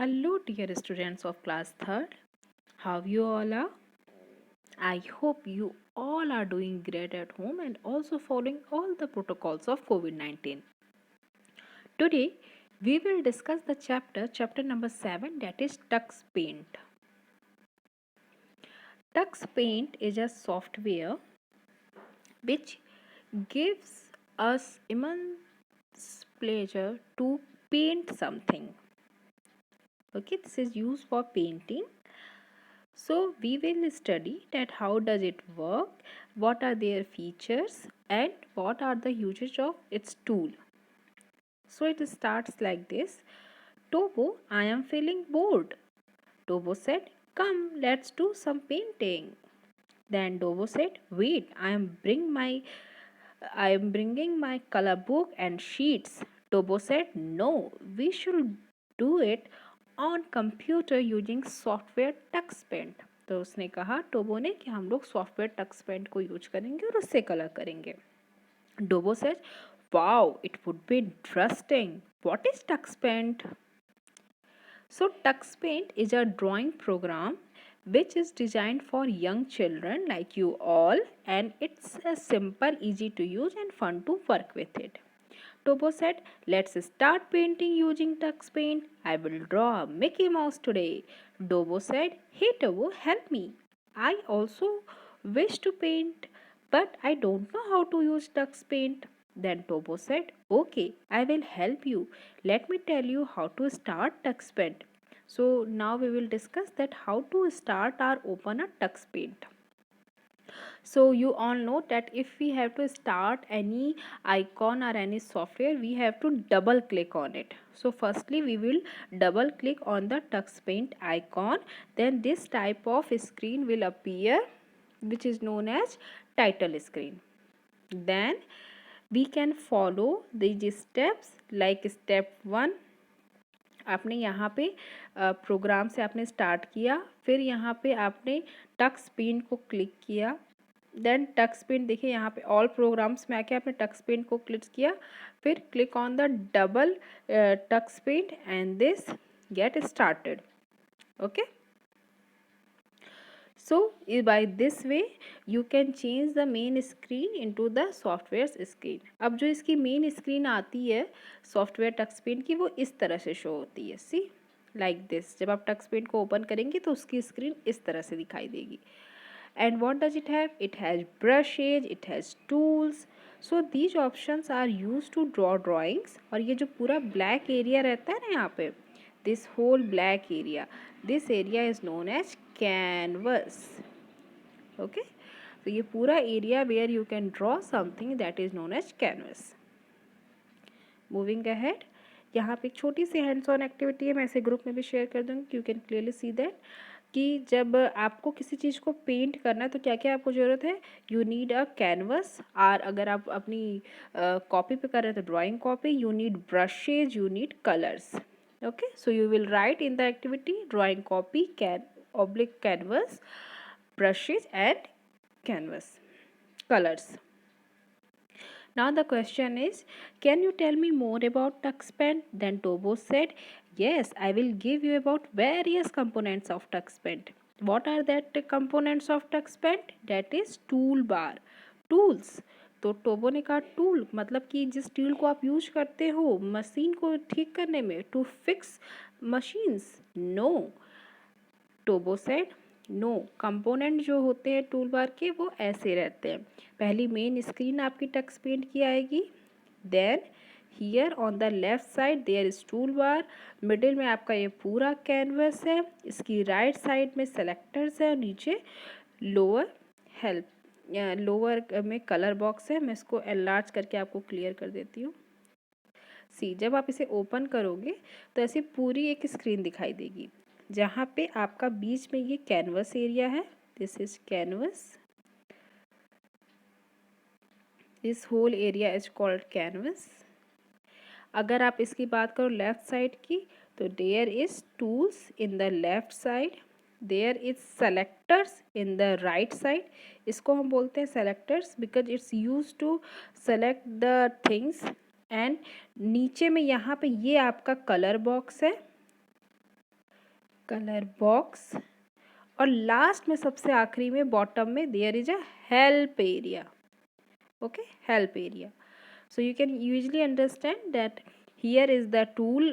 Hello, dear students of class 3rd. How you all are? I hope you all are doing great at home and also following all the protocols of COVID-19. Today, we will discuss the chapter number 7, that is Tux Paint. Tux Paint is a software which gives us immense pleasure to paint something. Okay, this is used for painting. So we will study that how does it work, what are their features and what are the usage of its tool. So it starts like this. Tobo, I am feeling bored. Tobo said, come, let's do some painting. Then Tobo said, wait, I am bringing my color book and sheets. Tobo said, no, we should do it on computer using software TuxPaint. तो उसने कहा टोबो ने कि हम लोग software टक्सपेंट को use करेंगे और उससे कलर करेंगे. Tobo said, wow, it would be interesting. What is TuxPaint? So TuxPaint is a drawing program which is designed for young children like you all, and it's a simple, easy to use and fun to work with it. Tobo said, let's start painting using TuxPaint. I will draw a Mickey Mouse today. Tobo said, hey Tobo, help me. I also wish to paint, but I don't know how to use TuxPaint. Then Tobo said, okay, I will help you. Let me tell you how to start TuxPaint. So now we will discuss that how to start or open a TuxPaint. So you all know that if we have to start any icon or any software, we have to double click on it. So firstly we will double click on the TuxPaint icon, then this type of screen will appear which is known as title screen. Then we can follow these steps like step 1. आपने यहाँ पे programme से आपने start किया, फिर यहाँ पे आपने टक्स पेंट को क्लिक किया. देन टक्स पेंट देखिए यहाँ पे ऑल प्रोग्राम्स में आके आपने टक्स पेंट को क्लिक किया, फिर click on the double Tux Paint and this get started. Okay, so by this way you can change the main screen into the software screen. अब जो इसकी मेन स्क्रीन आती है सॉफ्टवेयर टक्स पेंट की वो इस तरह से शो होती है. सी लाइक दिस. जब आप टक्स पेंट को ओपन करेंगे तो उसकी स्क्रीन इस तरह से दिखाई देगी. And what does it have? It has brushes, it has tools. So these options are used to draw drawings. और ये जो पूरा black area रहता है ना यहाँ पे, this whole black area, this area is known as canvas. Okay, so ये पूरा area where you can draw something that is known as canvas. Moving ahead, यहाँ पे एक छोटी सी हैंड्स ऑन एक्टिविटी है, मैं इसे ग्रुप में भी शेयर कर दूँगी. You can clearly see that कि जब आपको किसी चीज़ को पेंट करना है तो क्या क्या आपको ज़रूरत है. यू नीड अ कैनवस, और अगर आप अपनी कॉपी पे कर रहे हैं तो drawing copy. You need brushes, you need colours. Okay, so you will write in the activity drawing copy, oblique canvas, brushes and canvas, colors. Now the question is, can you tell me more about TuxPaint? Then Tobo said, yes, I will give you about various components of TuxPaint. What are that components of TuxPaint? That is toolbar, tools. तो टोबो ने कहा tool मतलब कि जिस tool को आप use करते हो मशीन को ठीक करने में, टू फिक्स मशीन्स. नो, टोबो सेड नो, कंपोनेंट जो होते हैं टूल बार के वो ऐसे रहते हैं. पहली मेन स्क्रीन आपकी टक्स पेंट की आएगी. Then here on the left side there is toolbar. Middle में आपका ये पूरा कैनवस है. इसकी राइट साइड में सेलेक्टर्स है और नीचे लोअर हेल्प, लोअर में कलर बॉक्स है. मैं इसको एनलार्ज करके आपको क्लियर कर देती हूँ. सी, जब आप इसे ओपन करोगे तो ऐसी पूरी एक स्क्रीन दिखाई देगी जहाँ पे आपका बीच में ये कैनवस एरिया है. This is canvas. This whole area is called canvas. अगर आप इसकी बात करो लेफ्ट साइड की तो there is tools in the left side, there is selectors in the right side. इसको हम बोलते हैं selectors because it's use to select the things. And नीचे में यहाँ पे ये आपका कलर बॉक्स है. कलर बॉक्स, और लास्ट में सबसे आखिरी में बॉटम में there is a help area. Okay, help area. So you can usually understand that here is the tool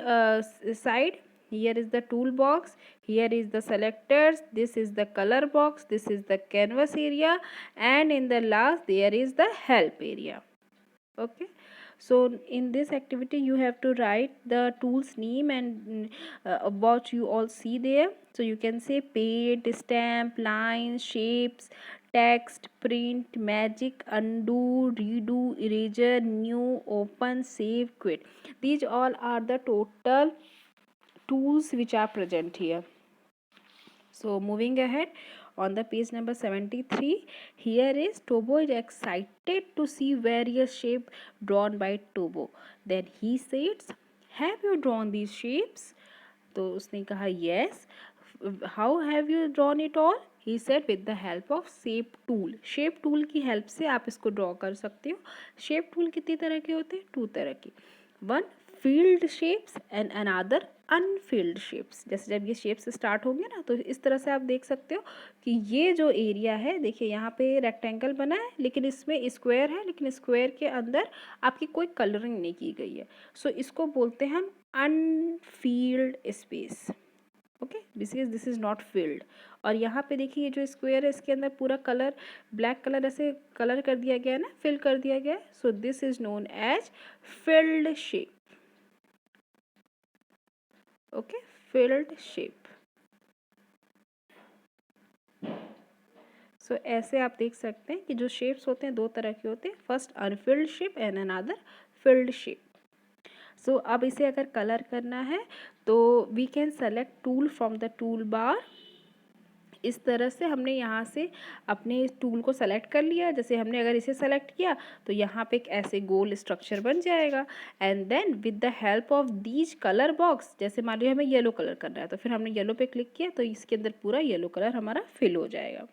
side, here is the toolbox, here is the selectors, this is the color box, this is the canvas area, and in the last there is the help area. Okay, so in this activity you have to write the tools name and what you all see there. So you can say paint, stamp, lines, shapes, text, print, magic, undo, redo, eraser, new, open, save, quit. These all are the total tools which are present here. So moving ahead, on the page number 73, here is Tobo is excited to see various shapes drawn by Tobo. Then he says, have you drawn these shapes? तो उसने कहा yes. How have you drawn it all? He said with the help of shape tool. shape tool की help से आप इसको draw कर सकते हो. shape tool कितनी तरह के होते हैं? 2 तरह के. One filled shapes and another Anfield shapes. जैसे जब ये शेप्स स्टार्ट होंगे ना, तो इस तरह से आप देख सकते हो कि ये जो एरिया है, देखिए यहाँ पे रेक्टेंगल बना है लेकिन इसमें स्क्वायर है, लेकिन स्क्वायर के अंदर आपकी कोई कलरिंग नहीं की गई है. सो इसको बोलते हैं हम Anfield space. Okay, this is not filled. और यहाँ पे देखिए ये जो स्क्वायर है इसके अंदर पूरा कलर ब्लैक कलर ऐसे कलर कर दिया गया है ना, फिल कर दिया गया है. So this is known as filled shape. Okay, filled shape. So ऐसे आप देख सकते हैं कि जो शेप्स होते हैं 2 तरह के होते हैं. First unfilled shape and another filled shape. So अब इसे अगर कलर करना है तो we can select tool from the tool bar. इस तरह से हमने यहाँ से अपने टूल को सेलेक्ट कर लिया. जैसे हमने अगर इसे सेलेक्ट किया तो यहाँ पे एक ऐसे गोल स्ट्रक्चर बन जाएगा. And then with the help of these colour box, जैसे मान लीजिए हमें येलो कलर करना है तो फिर हमने येलो पे क्लिक किया तो इसके अंदर पूरा येलो कलर हमारा फिल हो जाएगा.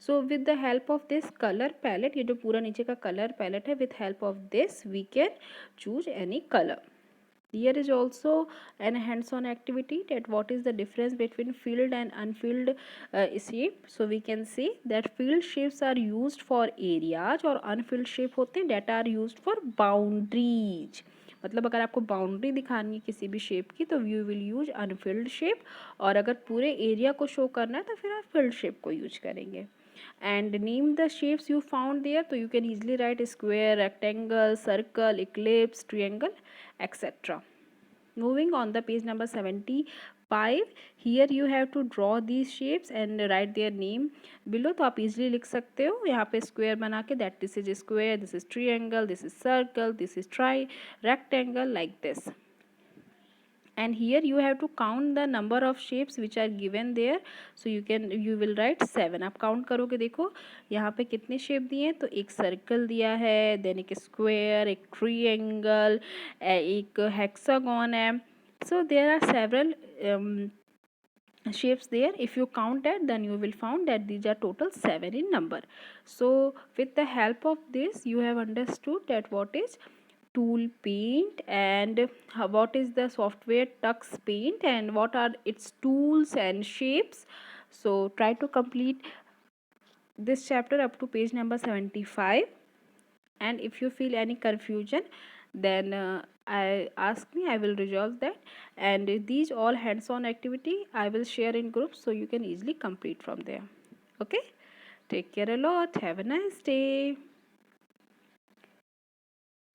So with the help of this colour palette, ये जो पूरा नीचे का कलर पैलेट है, with help of this we can choose any colour. Here is also an hands-on activity that what is the difference between filled and unfilled shape. So we can say that filled shapes are used for areas और unfilled shape होते हैं that are used for boundaries. मतलब अगर आपको boundary दिखानी है किसी भी शेप की तो you will use Anfield shape, और अगर पूरे एरिया को शो करना है तो फिर आप फिल्ड शेप को यूज करेंगे. And name the shapes you found there. So you can easily write square, rectangle, circle, ellipse, triangle, etc. Moving on the page number 75, here you have to draw these shapes and write their name below. तो आप easily लिख सकते हो यहाँ पे square बना के that this is square, this is triangle, this is circle, this is rectangle, like this. And here you have to count the number of shapes which are given there. So you will write 7. आप count करोगे, देखो यहाँ पे कितने shape दिए हैं. तो एक सर्कल दिया है, देन एक स्क्वायर, एक ट्रायंगल, एक हेक्सागन है. So there are several shapes there. If you count that, then you will found that these are total 7 in number. So with the help of this you have understood that what is tool paint and what is the software Tux Paint and what are its tools and shapes. So try to complete this chapter up to page number 75, and if you feel any confusion then I will resolve that. And these all hands-on activity I will share in groups so you can easily complete from there. Okay, take care a lot, have a nice day.